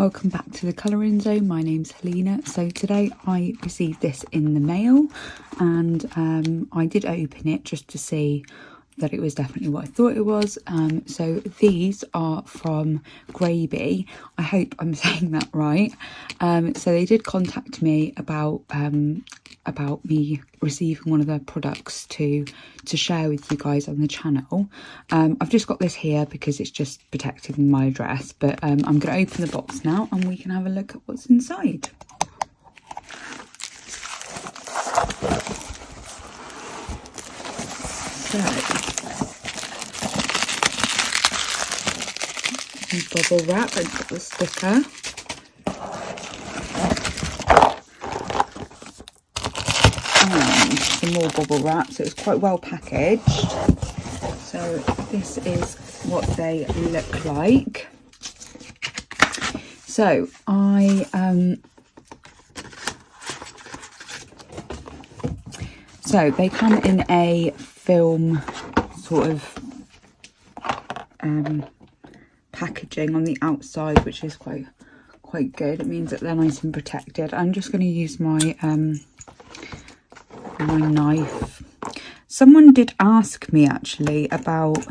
Welcome back to the Colouring Zone. My name's Helena. So today I received this in the mail and I did open it just to see that it was definitely what I thought it was. So these are from Grabie. I hope I'm saying that right. So they did contact me about me receiving one of their products to share with you guys on the channel. I've just got this here because it's just protecting my address, but I'm going to open the box now and we can have a look at what's inside. So, bubble wrap and got the sticker. And some more bubble wrap, so it's quite well packaged. So this is what they look like. So so they come in a film sort of packaging on the outside, which is quite good. It means that they're nice and protected. I'm just going to use my my knife. Someone did ask me actually about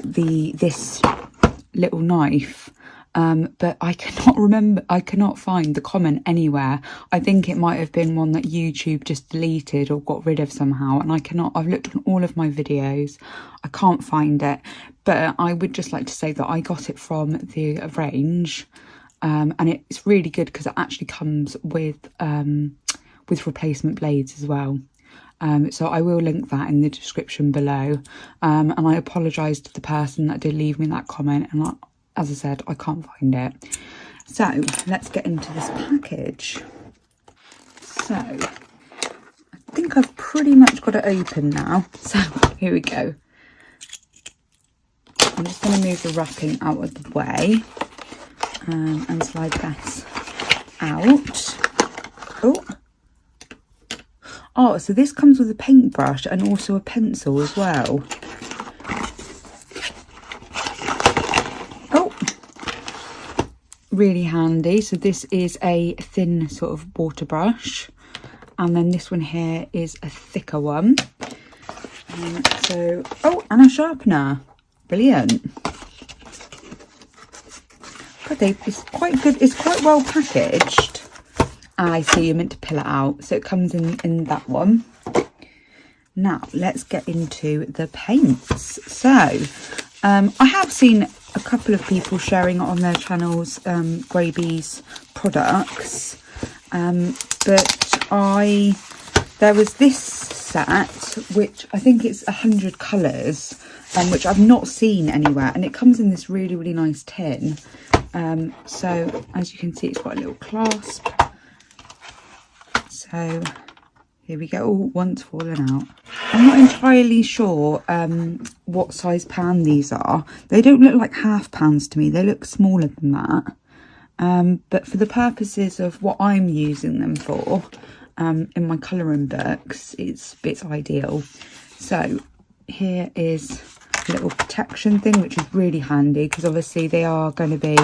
this little knife, but I cannot remember. I cannot find the comment anywhere. I think it might have been one that YouTube just deleted or got rid of somehow, and I've looked on all of my videos, I can't find it. But I would just like to say that I got it from the range, and it's really good because it actually comes with replacement blades as well. So I will link that in the description below. And I apologise to the person that did leave me that comment, and as I said, I can't find it. So let's get into this package. So I think I've pretty much got it open now. So here we go. I'm just going to move the wrapping out of the way and slide that out. Oh, so this comes with a paintbrush and also a pencil as well. Oh, really handy. So this is a thin sort of water brush, and then this one here is a thicker one. And a sharpener. Brilliant. But it's quite good. It's quite well packaged. I see, you're meant to pull it out, so it comes in that one. Now let's get into the paints. So I have seen a couple of people sharing on their channels Grabie's products, but there was this set which I think it's 100 colours, which I've not seen anywhere, and it comes in this really nice tin. So as you can see, it's got a little clasp. So here we go. Oh, one's fallen out. I'm not entirely sure what size pan these are. They don't look like half pans to me. They look smaller than that. But for the purposes of what I'm using them for in my colouring books, it's ideal. So here is a little protection thing, which is really handy because obviously they are going to be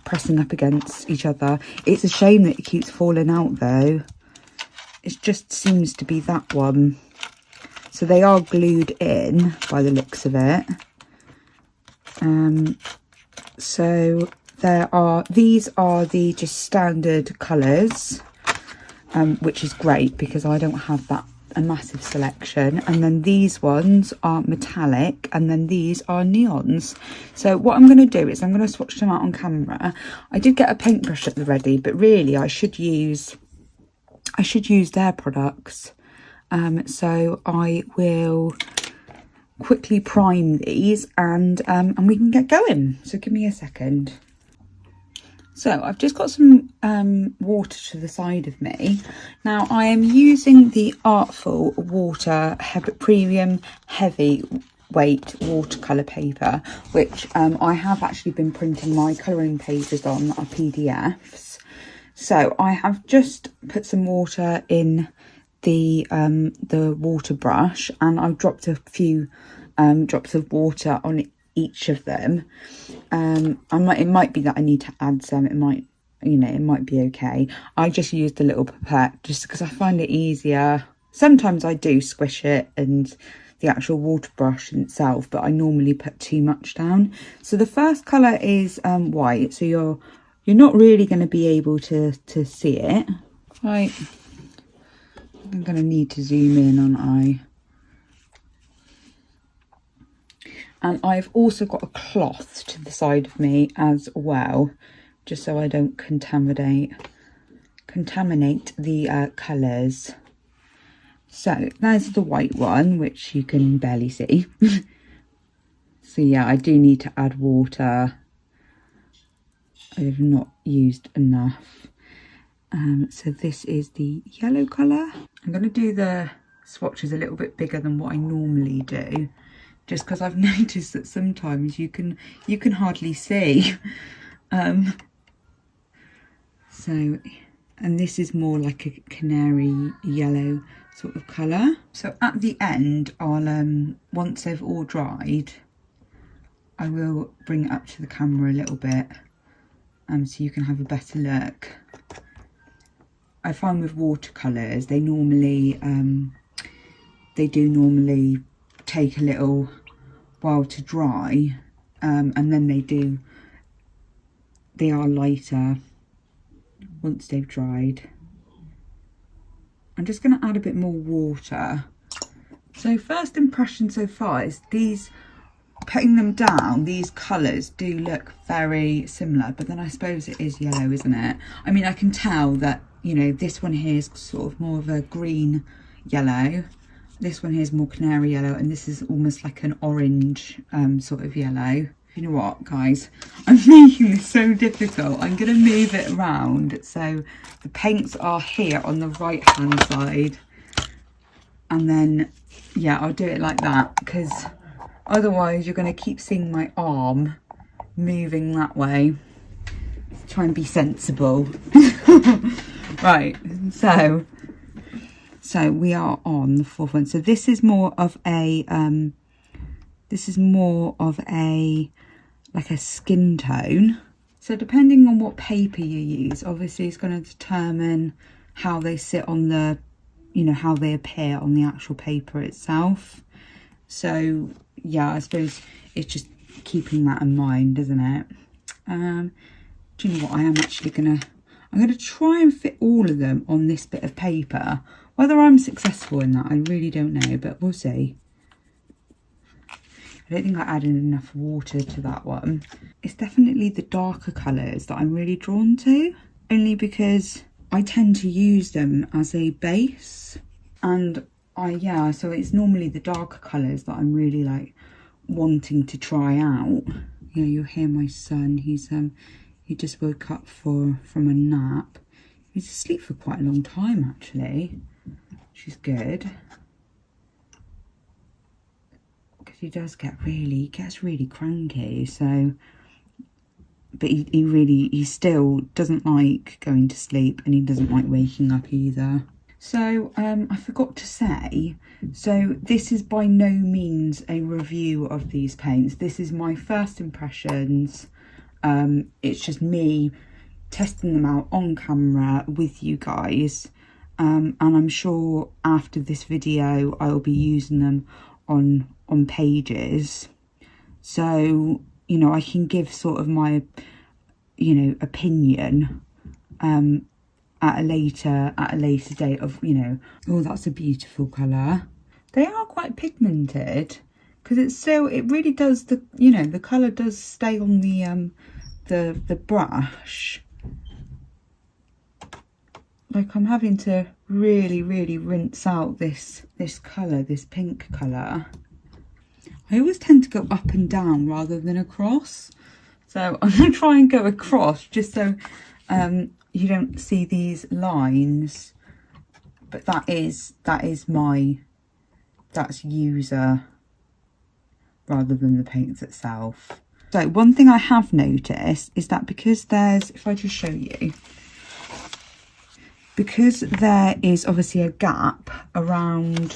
pressing up against each other. It's a shame that it keeps falling out though. It just seems to be that one. So they are glued in by the looks of it. So these are the just standard colours, which is great because I don't have a massive selection. And then these ones are metallic, and then these are neons. So what I'm going to do is I'm going to swatch them out on camera. I did get a paintbrush at the ready, but really I should use their products. So I will quickly prime these and we can get going. So give me a second. So I've just got some water to the side of me. Now I am using the Artful Water Premium Heavyweight Watercolour paper, which I have actually been printing my colouring pages on that are PDFs. So I have just put some water in the water brush, and I've dropped a few drops of water on each of them. It might be that I need to add some. It might, you know, it might be okay. I just used a little pipette just because I find it easier. Sometimes I do squish it and the actual water brush in itself, but I normally put too much down. So the first colour is white, so you're not really going to be able to see it. Right, I'm going to need to zoom in, aren't I? And I've also got a cloth to the side of me as well, just so I don't contaminate the colours. So there's the white one, which you can barely see. So yeah, I do need to add water. I have not used enough. So this is the yellow colour. I'm going to do the swatches a little bit bigger than what I normally do, just because I've noticed that sometimes you can hardly see. So, and this is more like a canary yellow sort of colour. So at the end, I'll once they've all dried, I will bring it up to the camera a little bit, so you can have a better look. I find with watercolours, they do normally take a little while to dry, and then they are lighter once they've dried. I'm just going to add a bit more water. So first impression so far is putting them down, these colours do look very similar, but then I suppose it is yellow, isn't it? I mean, I can tell that, you know, this one here is sort of more of a green yellow, this one here is more canary yellow, and this is almost like an orange sort of yellow. You know what, guys, I'm making this so difficult. I'm going to move it around so the paints are here on the right hand side, and then yeah, I'll do it like that, because otherwise you're going to keep seeing my arm moving that way. Try and be sensible. Right, so we are on the fourth one. So this is more of a like a skin tone. So depending on what paper you use, obviously it's going to determine how they sit on the, you know, how they appear on the actual paper itself. So yeah, I suppose it's just keeping that in mind, isn't it? Do you know what, I'm gonna try and fit all of them on this bit of paper. Whether I'm successful in that, I really don't know, but we'll see. I don't think I added enough water to that one. It's definitely the darker colours that I'm really drawn to, only because I tend to use them as a base, and so it's normally the darker colours that I'm really like wanting to try out. You know, you'll hear my son, he just woke up from a nap. He's asleep for quite a long time actually, which is good. He gets really cranky, so, but he still doesn't like going to sleep, and he doesn't like waking up either. So I forgot to say, so this is by no means a review of these paints. This is my first impressions. It's just me testing them out on camera with you guys, and I'm sure after this video I'll be using them on pages, so you know, I can give sort of my, you know, opinion at a later date of, you know. Oh, that's a beautiful colour. They are quite pigmented, because it really does, the, you know, the colour does stay on the brush. Like, I'm having to really rinse out this colour, this pink colour. I always tend to go up and down rather than across. So I'm going to try and go across just so you don't see these lines. But that's user rather than the paints itself. So one thing I have noticed is that because if I just show you, because there is obviously a gap around,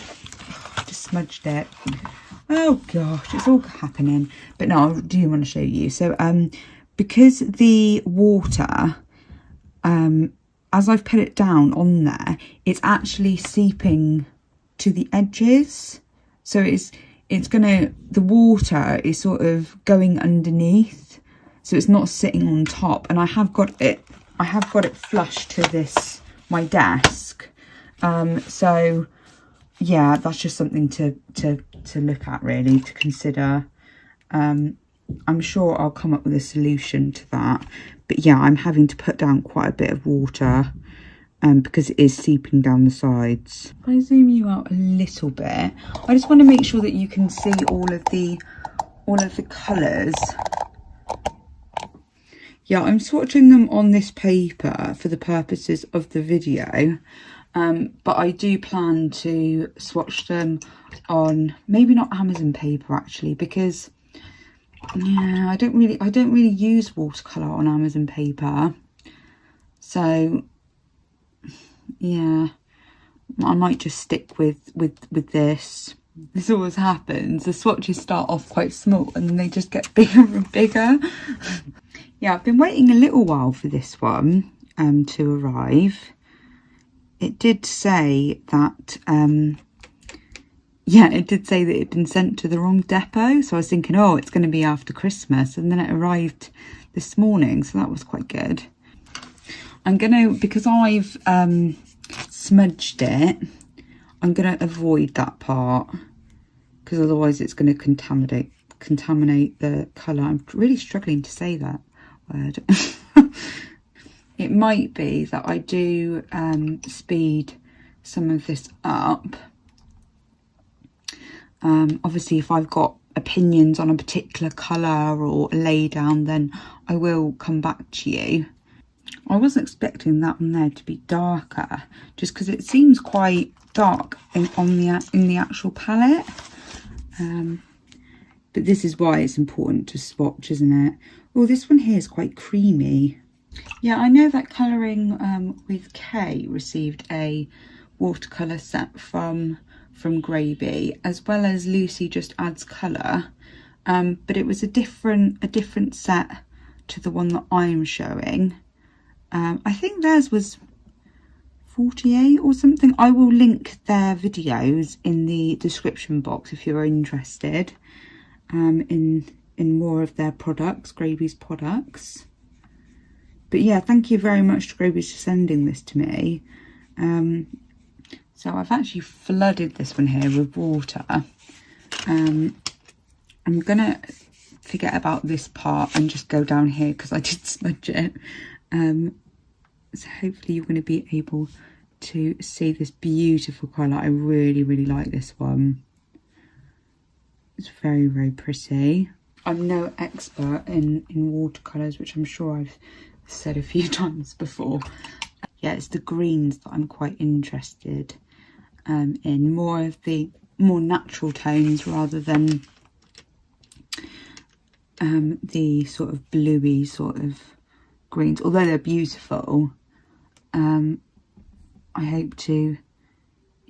I just smudged it, Oh gosh, it's all happening. But no, I do want to show you. So because the water, as I've put it down on there, it's actually seeping to the edges. So it's gonna, the water is sort of going underneath, so it's not sitting on top. And I have got it flush to this, my desk. So yeah, that's just something to look at, really, to consider. I'm sure I'll come up with a solution to that. But yeah, I'm having to put down quite a bit of water because it is seeping down the sides. If I zoom you out a little bit, I just want to make sure that you can see all of the colours. Yeah, I'm swatching them on this paper for the purposes of the video. But I do plan to swatch them on, maybe not Amazon paper actually, because yeah, I don't really use watercolor on Amazon paper. So yeah, I might just stick with this. This always happens. The swatches start off quite small and then they just get bigger and bigger. Yeah, I've been waiting a little while for this one to arrive. It did say that, yeah, it did say that it had been sent to the wrong depot. So I was thinking, oh, it's going to be after Christmas. And then it arrived this morning. So that was quite good. I'm going to, because I've smudged it, I'm going to avoid that part. Because otherwise it's going to contaminate the colour. I'm really struggling to say that word. It might be that I do speed some of this up. Obviously, if I've got opinions on a particular colour or a lay down, then I will come back to you. I wasn't expecting that one there to be darker, just because it seems quite dark in the actual palette. But this is why it's important to swatch, isn't it? Oh, this one here is quite creamy. Yeah, I know that Colouring with Kay received a watercolour set from Grabie, as well as Lucy Just Adds Colour, but it was a different set to the one that I'm showing. I think theirs was 48 or something. I will link their videos in the description box if you're interested in more of their products, Grabie's products. But yeah, thank you very much to Grabie for sending this to me. So I've actually flooded this one here with water. I'm going to forget about this part and just go down here because I did smudge it. So hopefully you're going to be able to see this beautiful colour. I really, really like this one. It's very, very pretty. I'm no expert in watercolours, which I'm sure I've said a few times before. Yeah, it's the greens that I'm quite interested in, more of the more natural tones rather than the sort of bluey sort of greens. Although they're beautiful, I hope to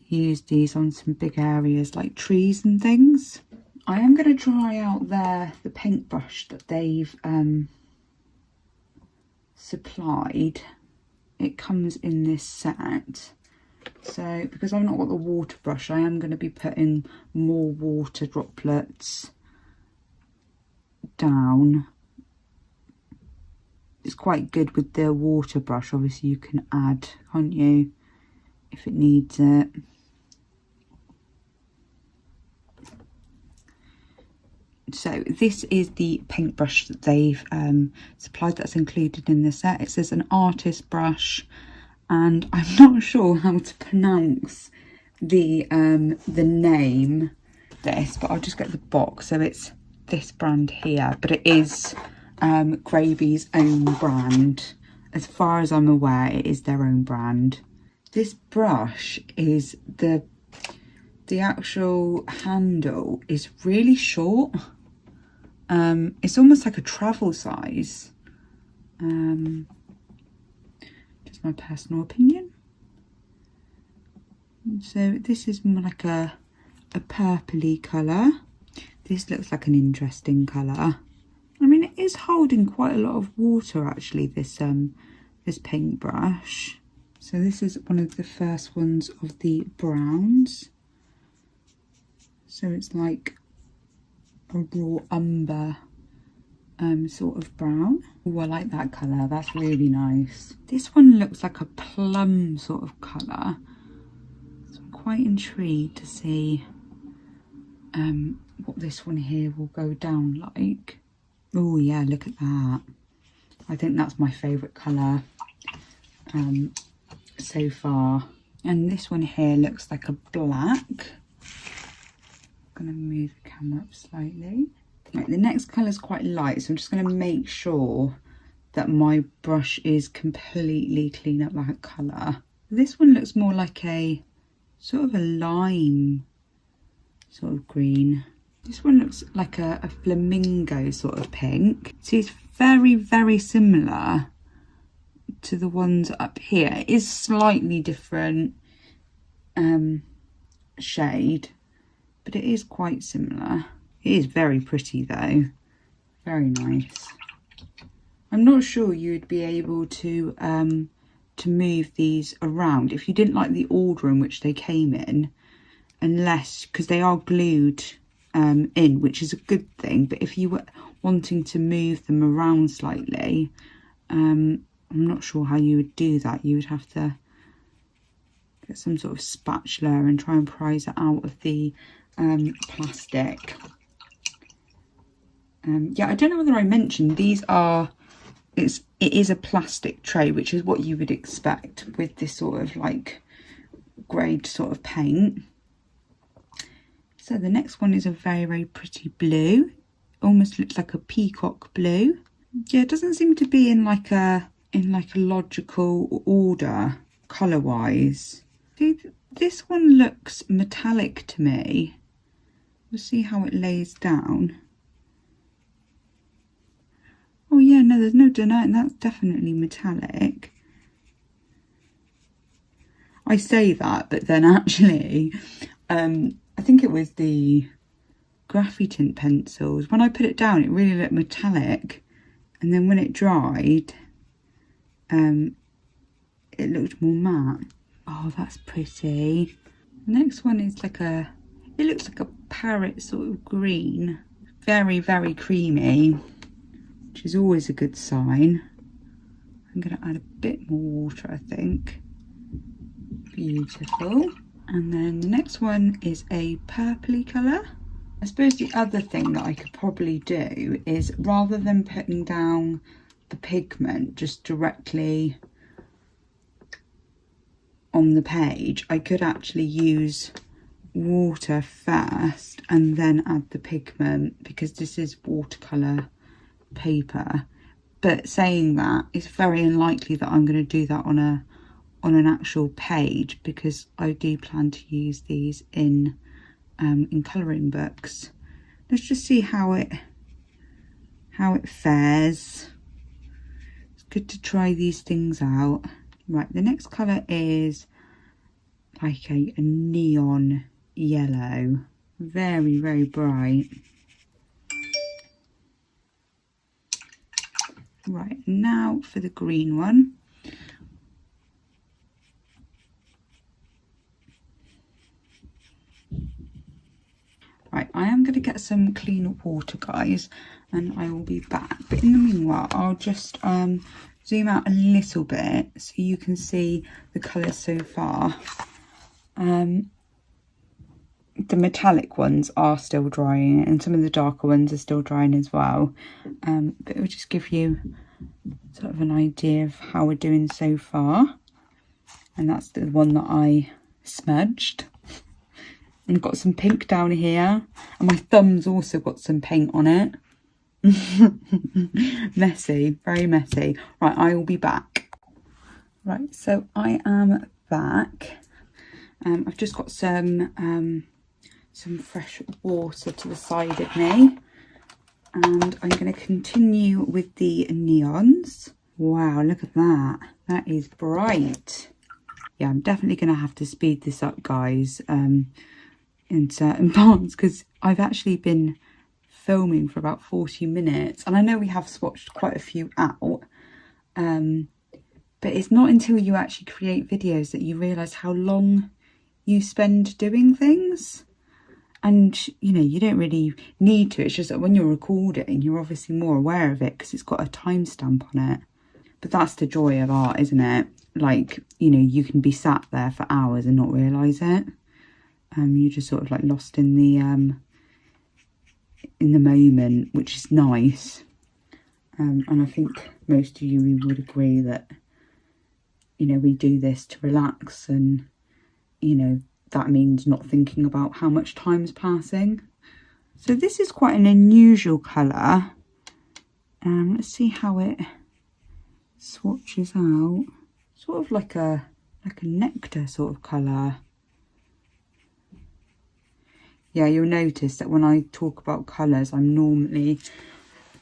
use these on some big areas like trees and things. I am going to try out the paintbrush that they've supplied. It comes in this set. So because I've not got the water brush, I am going to be putting more water droplets down. It's quite good with the water brush. Obviously you can add, can't you, if it needs it. So this is the paintbrush that they've supplied, that's included in the set. It says an artist brush, and I'm not sure how to pronounce the name this, but I'll just get the box. So it's this brand here, but it is Grabie's own brand. As far as I'm aware, it is their own brand. This brush is the actual handle is really short. It's almost like a travel size. Just my personal opinion. So this is more like a purpley colour. This looks like an interesting colour. I mean, it is holding quite a lot of water actually, this paintbrush. So this is one of the first ones of the browns. So it's like a raw umber sort of brown. Oh, I like that colour, that's really nice. This one looks like a plum sort of colour. So I'm quite intrigued to see what this one here will go down like. Oh yeah, look at that. I think that's my favourite colour so far. And this one here looks like a black. I'm going to move the camera up slightly. Right, the next colour is quite light, so I'm just going to make sure that my brush is completely clean up that colour. This one looks more like a sort of a lime sort of green. This one looks like a flamingo sort of pink. See, it's very, very similar to the ones up here. It is slightly different shade, but it is quite similar. It is very pretty though, very nice. I'm not sure you'd be able to move these around if you didn't like the order in which they came in, unless, because they are glued in, which is a good thing, but if you were wanting to move them around slightly, I'm not sure how you would do that. You would have to get some sort of spatula and try and prise it out of the plastic. Yeah, I don't know whether I mentioned these are, it is a plastic tray, which is what you would expect with this sort of like grade sort of paint. So the next one is a very, very pretty blue. Almost looks like a peacock blue. Yeah, it doesn't seem to be in like a logical order colour wise. See, this one looks metallic to me. We'll see how it lays down. Oh yeah, no, there's no denying that's definitely metallic. I say that, but then actually, I think it was the Grabie tint pencils. When I put it down, it really looked metallic. And then when it dried, it looked more matte. Oh, that's pretty. The next one is like it looks like a parrot sort of green. Very, very creamy, which is always a good sign. I'm going to add a bit more water, I think. Beautiful. And then the next one is a purpley colour. I suppose the other thing that I could probably do is, rather than putting down the pigment just directly on the page, I could actually use water first and then add the pigment, because this is watercolour paper. But saying that, it's very unlikely that I'm going to do that on an actual page, because I do plan to use these in colouring books. Let's just see how it fares. It's good to try these things out. Right, the next colour is like a neon yellow, very, very bright. Right, now for the green one. Right, I am going to get some clean water, guys, and I will be back. But in the meanwhile, I'll just zoom out a little bit so you can see the colours so far. The metallic ones are still drying, and some of the darker ones are still drying as well. But it will just give you sort of an idea of how we're doing so far. And that's the one that I smudged. And got some pink down here, and my thumb's also got some paint on it. Messy, very messy. Right, I will be back. Right, so I am back. I've just got some fresh water to the side of me, and I'm going to continue with the neons. Wow, look at that. That is bright. Yeah, I'm definitely going to have to speed this up, guys. In certain parts, because I've actually been filming for about 40 minutes. And I know we have swatched quite a few out. But it's not until you actually create videos that you realise how long you spend doing things. And, you know, you don't really need to. It's just that when you're recording, you're obviously more aware of it because it's got a timestamp on it. But that's the joy of art, isn't it? Like, you know, you can be sat there for hours and not realise it. You're just sort of like lost in the moment, which is nice. And I think most of you would agree that, you know, we do this to relax, and, you know, that means not thinking about how much time's passing. So this is quite an unusual colour. Let's see how it swatches out. Sort of like a nectar sort of colour. Yeah, you'll notice that when I talk about colours, I'm normally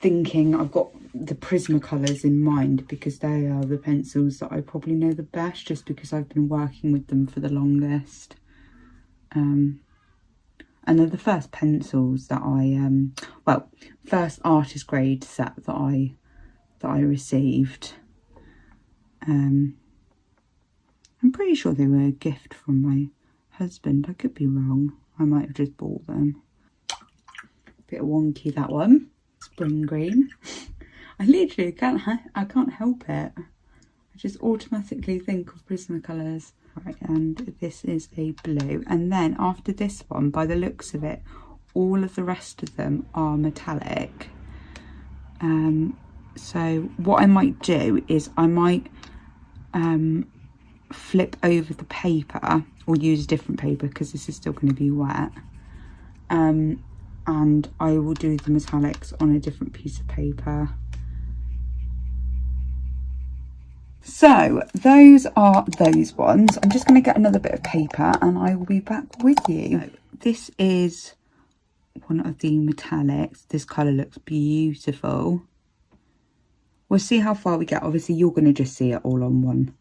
thinking I've got the Prismacolors in mind because they are the pencils that I probably know the best, just because I've been working with them for the longest. And they're the first pencils that I, first artist grade set that I received. I'm pretty sure they were a gift from my husband. I could be wrong. I might have just bought them. Bit wonky, that one. Spring green. I literally can't help it. I just automatically think of Prismacolors. Right, and this is a blue. And then after this one, by the looks of it, all of the rest of them are metallic. So what I might do is I might flip over the paper, or use a different paper because this is still going to be wet, and I will do the metallics on a different piece of paper. So those are those ones. I'm just going to get another bit of paper and I will be back with you. So this is one of the metallics. This colour looks beautiful. We'll see how far we get. Obviously you're going to just see it all on one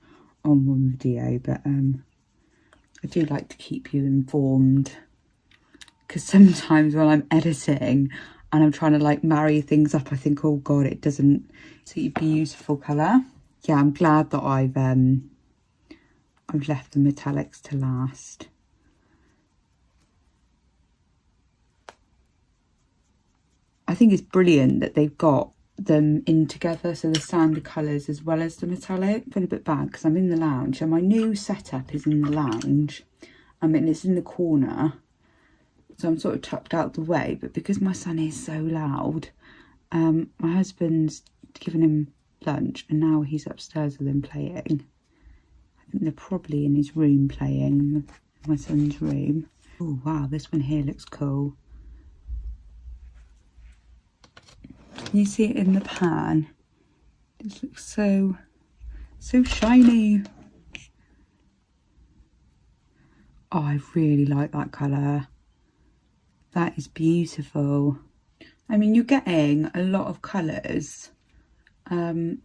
video, but I do like to keep you informed, because sometimes when I'm editing and I'm trying to like marry things up, I think, oh god, it doesn't see a beautiful colour. Yeah, I'm glad that I've left the metallics to last. I think it's brilliant that they've got them in together, so the standard colours as well as the metallic. I feel a bit bad because I'm in the lounge, and my new setup is in the lounge. And it's in the corner, so I'm sort of tucked out the way. But because my son is so loud, my husband's given him lunch and now he's upstairs with him playing. I think they're probably in his room playing, my son's room. Oh wow, this one here looks cool. Can you see it in the pan? It looks so shiny. Oh, I really like that colour. That is beautiful. I mean, you're getting a lot of colours. And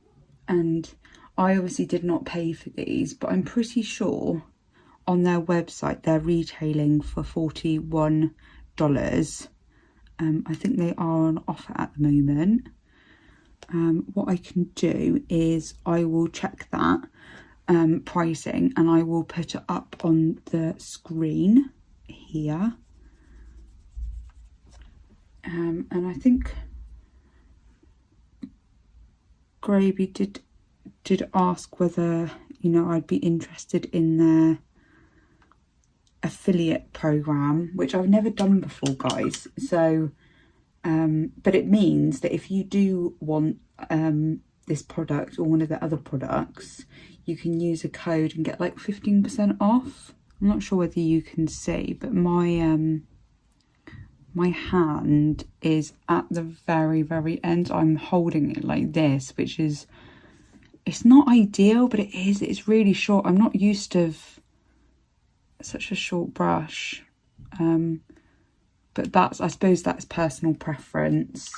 I obviously did not pay for these, but I'm pretty sure on their website they're retailing for $41. I think they are on offer at the moment. What I can do is I will check that pricing and I will put it up on the screen here. And I think Grabie did ask whether, you know, I'd be interested in their affiliate program, which I've never done before, guys. So but it means that if you do want this product or one of the other products, you can use a code and get like 15% off. I'm not sure whether you can see, but my my hand is at the very end. I'm holding it like this, which is, it's not ideal, but it's really short. I'm not used to such a short brush, but I suppose that's personal preference.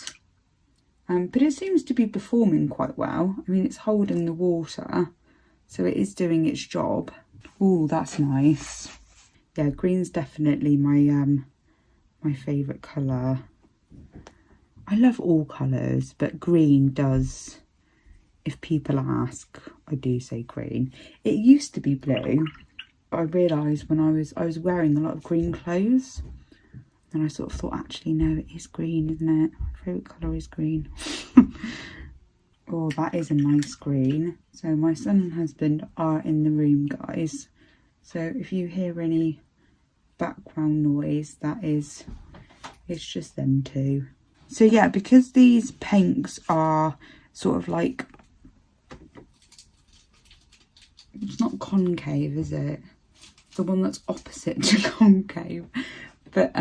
But it seems to be performing quite well. I mean, it's holding the water, so it is doing its job. Oh, that's nice. Yeah, green's definitely my my favourite colour. I love all colours, but green does, if people ask, I do say green. It used to be blue. I realised when I was wearing a lot of green clothes, and I sort of thought, actually no, it is green, isn't it? My favourite colour is green. Oh, that is a nice green. So my son and husband are in the room, guys. So if you hear any background noise, it's just them two. So yeah, because these paints are sort of like, it's not concave, is it? The one that's opposite to concave. But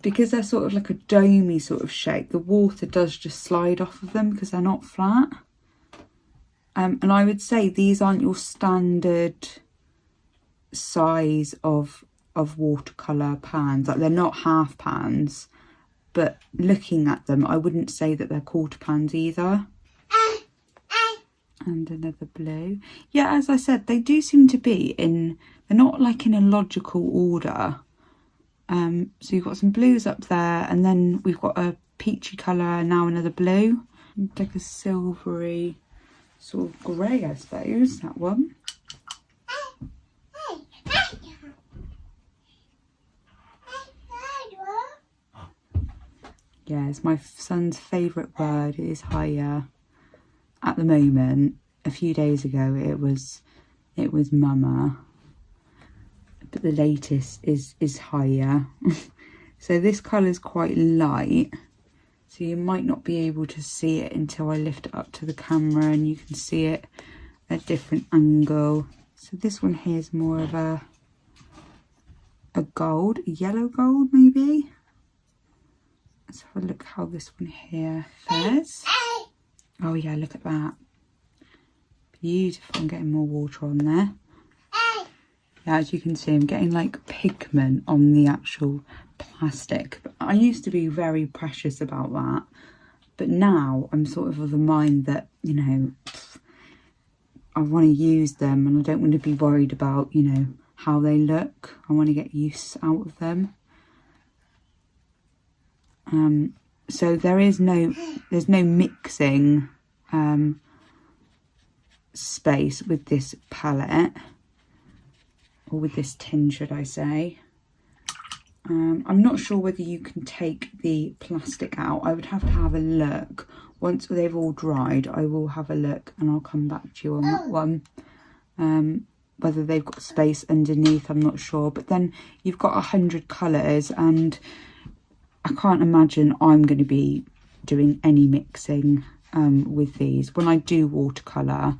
because they're sort of like a domey sort of shape, the water does just slide off of them because they're not flat. And I would say these aren't your standard size of watercolour pans. Like, they're not half pans, but looking at them, I wouldn't say that they're quarter pans either. And another blue. Yeah, as I said, they do seem to be they're not like in a logical order. So you've got some blues up there, and then we've got a peachy colour, and now another blue. Like a silvery sort of grey, I suppose, that one. Yes, my son's favourite word is higher. At the moment, a few days ago, it was mama. But the latest is higher. So this colour is quite light, so you might not be able to see it until I lift it up to the camera and you can see it at a different angle. So this one here is more of a gold, a yellow gold maybe. Let's have a look how this one here fares. Oh yeah, look at that. Beautiful. I'm getting more water on there. Yeah, as you can see, I'm getting like pigment on the actual plastic. I used to be very precious about that, but now I'm sort of the mind that, you know, I want to use them and I don't want to be worried about, you know, how they look. I want to get use out of them. So there's no mixing space with this palette, or with this tin, should I say. I'm not sure whether you can take the plastic out. I would have to have a look. Once they've all dried, I will have a look and I'll come back to you on that one. Whether they've got space underneath, I'm not sure. But then you've got 100 colours, and I can't imagine I'm going to be doing any mixing with these. When I do watercolour,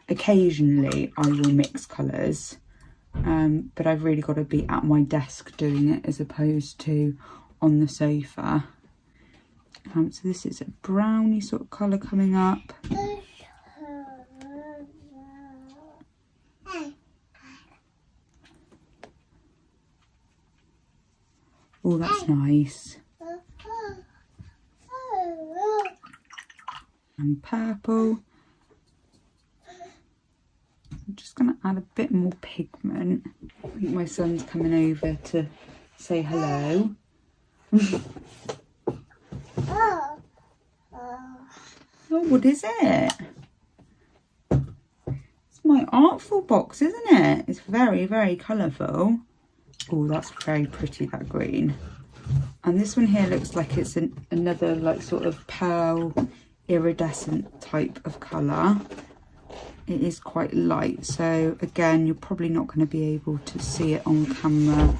occasionally I will mix colours. But I've really got to be at my desk doing it as opposed to on the sofa. So this is a brownie sort of colour coming up. Oh, that's nice. And purple. I'm just going to add a bit more pigment. I think my son's coming over to say hello. Oh, what is it? It's my artful box, isn't it? It's very, very colourful. Oh, that's very pretty, that green. And this one here looks like it's another like sort of pearl iridescent type of colour. It is quite light, so again, you're probably not going to be able to see it on camera,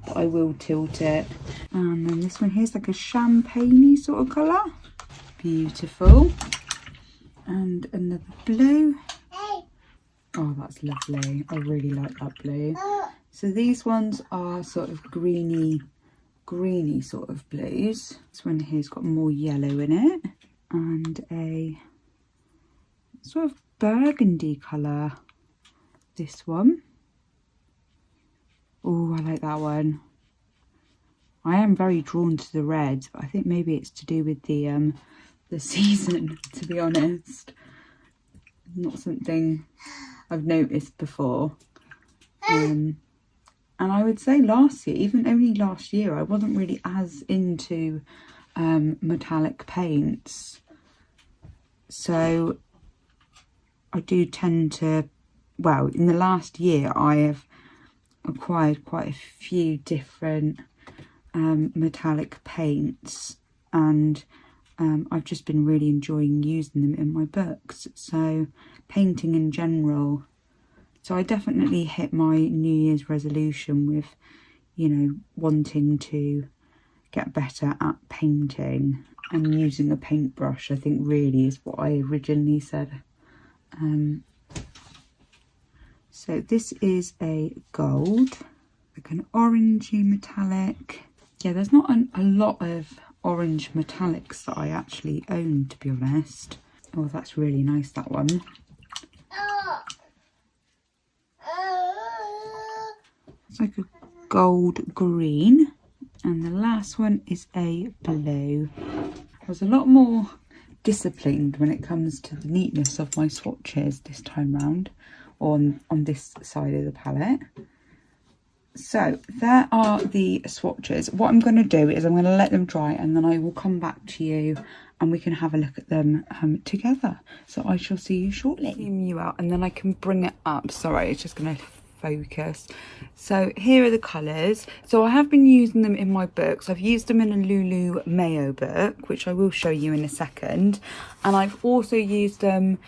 but I will tilt it. And then this one here's like a champagne-y sort of colour. Beautiful. And another blue. Oh, that's lovely. I really like that blue. So these ones are sort of greeny sort of blues. This one here's got more yellow in it. And a sort of burgundy colour, this one. Oh, I like that one. I am very drawn to the red, but I think maybe it's to do with the season, to be honest. Not something I've noticed before. And I would say last year, even only last year, I wasn't really as into metallic paints. So I do tend to, well, in the last year I have acquired quite a few different metallic paints, and I've just been really enjoying using them in my books. So painting in general. So I definitely hit my New Year's resolution with, you know, wanting to get better at painting, and using a paintbrush I think really is what I originally said. So this is a gold, like an orangey metallic. Yeah, there's not a lot of orange metallics that I actually own, to be honest. Oh, that's really nice, that one. It's like a gold green. And the last one is a blue. I was a lot more disciplined when it comes to the neatness of my swatches this time round on this side of the palette. So there are the swatches. What I'm going to do is I'm going to let them dry, and then I will come back to you and we can have a look at them together. So I shall see you shortly. Zoom you out and then I can bring it up. Sorry, it's just going to focus. So here are the colours. So I have been using them in my books. I've used them in a Lulu Mayo book, which I will show you in a second, and I've also used them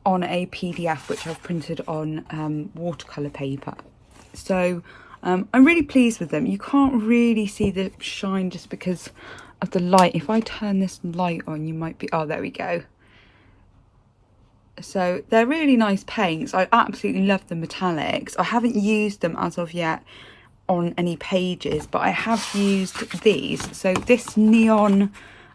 on a PDF which I've printed on watercolor paper. So I'm really pleased with them. You can't really see the shine just because of the light. If I turn this light on, you might be, oh, there we go. So they're really nice paints. I absolutely love the metallics. I haven't used them as of yet on any pages, but I have used these. So this neon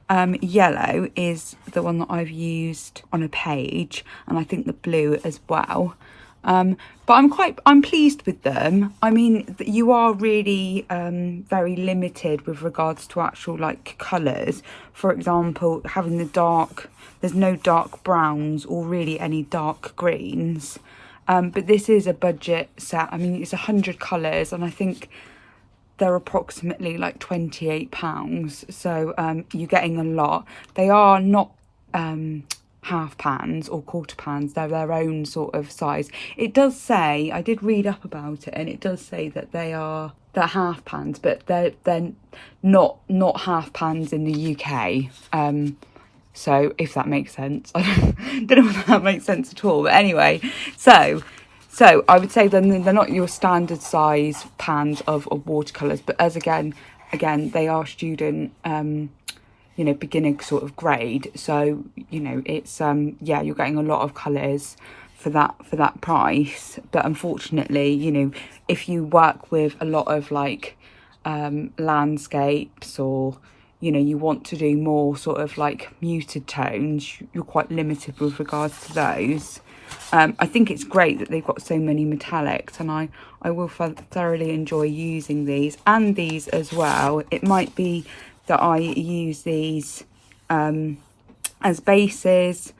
yellow is the one that I've used on a page, and I think the blue as well. But I'm pleased with them. I mean, you are really very limited with regards to actual like colours. For example, having there's no dark browns or really any dark greens. But this is a budget set. I mean, it's 100 colours, and I think they're approximately like £28. So you're getting a lot. They are not half pans or quarter pans. They're their own sort of size. It does say, I did read up about it, and it does say that they're half pans, but they're not half pans in the UK. So if that makes sense. I don't know if that makes sense at all, but anyway, so I would say they're not your standard size pans of watercolors, but as again they are student you know, beginner sort of grade. So, you know, it's yeah, you're getting a lot of colours for that price. But unfortunately, you know, if you work with a lot of like landscapes, or you know, you want to do more sort of like muted tones, you're quite limited with regards to those. I think it's great that they've got so many metallics, and I will thoroughly enjoy using these and these as well. It might be that I use these as bases,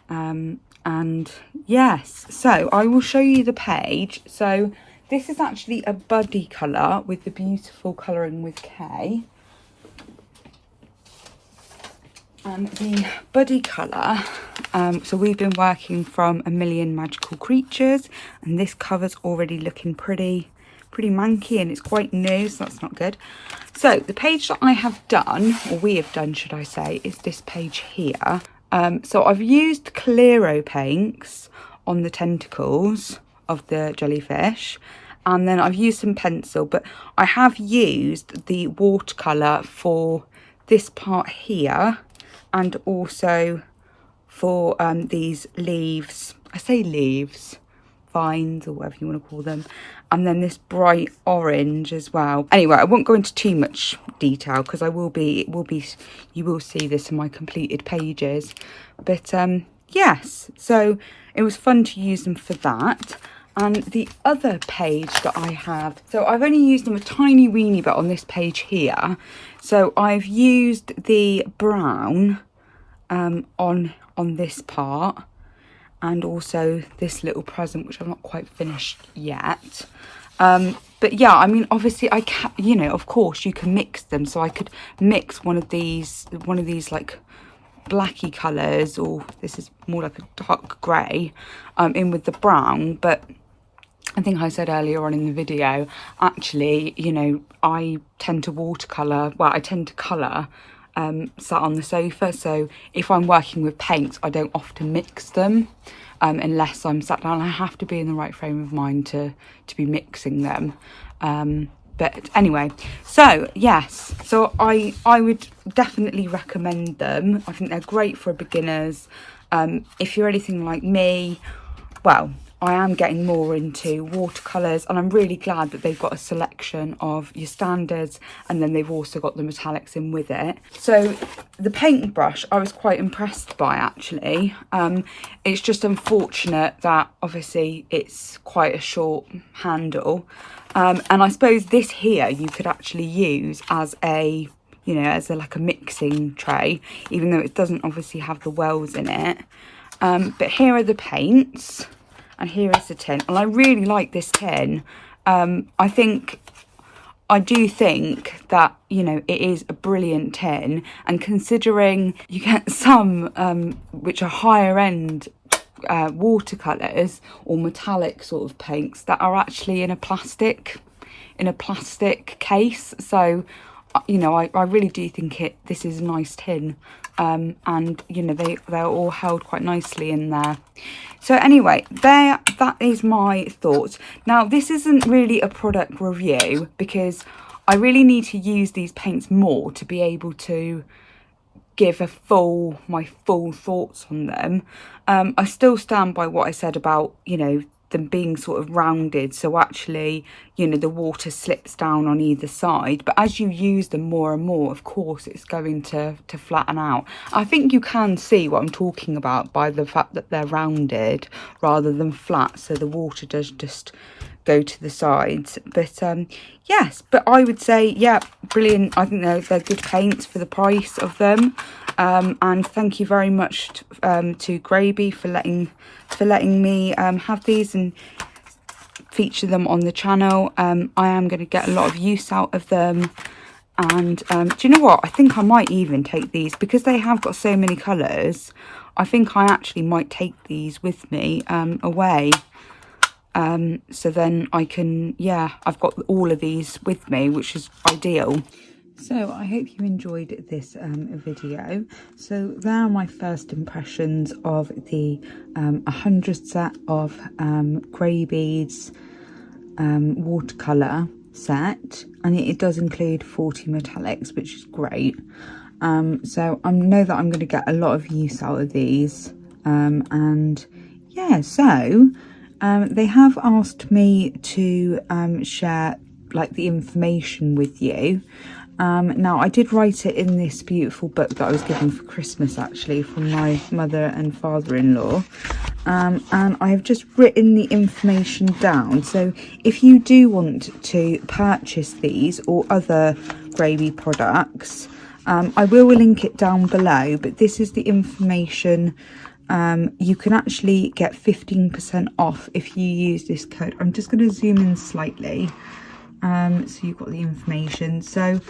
and yes, so I will show you the page. So this is actually a buddy colour with the beautiful colouring with K. And the buddy colour, so we've been working from A Million Magical Creatures, and this cover's already looking pretty manky, and it's quite new, so that's not good. So the page that I have done, or we have done should I say, is this page here. So I've used Clearo paints on the tentacles of the jellyfish, and then I've used some pencil, but I have used the watercolour for this part here, and also for these leaves. I say leaves, vines, or whatever you want to call them, and then this bright orange as well. Anyway, I won't go into too much detail because you will see this in my completed pages. But yes, so it was fun to use them for that. And the other page that I have, so I've only used them a tiny weeny bit on this page here. So I've used the brown on this part, and also this little present, which I've not quite finished yet. But yeah, I mean, obviously I can, you know, of course you can mix them. So I could mix one of these like blacky colours, or this is more like a dark grey, in with the brown. But I think I said earlier on in the video, actually, you know, I tend to watercolour, well, I tend to colour sat on the sofa. So if I'm working with paints, I don't often mix them unless I'm sat down. I have to be in the right frame of mind to be mixing them. But anyway, so yes, so I would definitely recommend them. I think they're great for beginners. If you're anything like me, well, I am getting more into watercolours, and I'm really glad that they've got a selection of your standards, and then they've also got the metallics in with it. So the paintbrush I was quite impressed by, actually. It's just unfortunate that obviously it's quite a short handle, and I suppose this here you could actually use as a, you know, as like a mixing tray, even though it doesn't obviously have the wells in it. But here are the paints. And here is the tin, and I really like this tin. I do think that, you know, it is a brilliant tin, and considering you get some which are higher end watercolours or metallic sort of paints that are actually in a plastic case. So, you know, I really do think this is a nice tin, and you know, they're all held quite nicely in there. So anyway, that is my thoughts. Now, this isn't really a product review because I really need to use these paints more to be able to give my full thoughts on them. I still stand by what I said about, you know, them being sort of rounded, so actually, you know, the water slips down on either side. But as you use them more and more, of course, it's going to flatten out. I think you can see what I'm talking about by the fact that they're rounded rather than flat, so the water does just go to the sides. But yes, but I would say, yeah, brilliant. I think they're good paints for the price of them. And thank you very much to Grabie for letting me have these and feature them on the channel. I am going to get a lot of use out of them. And do you know what? I think I might even take these, because they have got so many colours. I think I actually might take these with me away. So then I can, yeah, I've got all of these with me, which is ideal. So I hope you enjoyed this video. So there are my first impressions of the 100 set of Grabie's watercolour set, and it does include 40 metallics, which is great. So I know that I'm going to get a lot of use out of these, and yeah, so they have asked me to share like the information with you. Now, I did write it in this beautiful book that I was given for Christmas, actually, from my mother and father-in-law. And I have just written the information down. So if you do want to purchase these or other Grabie products, I will link it down below. But this is the information. You can actually get 15% off if you use this code. I'm just going to zoom in slightly. So you've got the information. So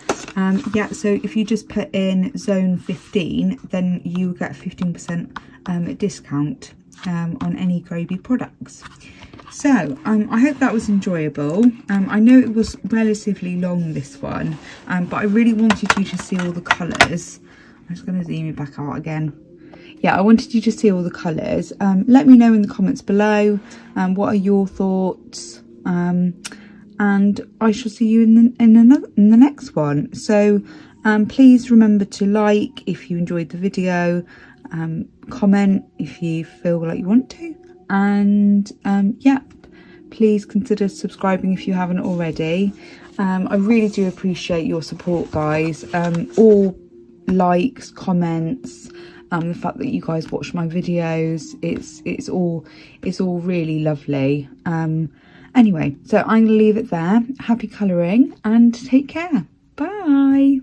yeah, so if you just put in zone 15, then you get 15% discount on any Grabie products. So I hope that was enjoyable. I know it was relatively long, this one, but I really wanted you to see all the colours. I'm just going to zoom you back out again. Yeah, I wanted you to see all the colours. Let me know in the comments below what are your thoughts. And I shall see you in the next one. So please remember to like if you enjoyed the video, comment if you feel like you want to, and yeah, please consider subscribing if you haven't already. I really do appreciate your support, guys. All likes, comments, the fact that you guys watch my videos, it's all really lovely. Anyway, so I'm going to leave it there. Happy colouring and take care. Bye.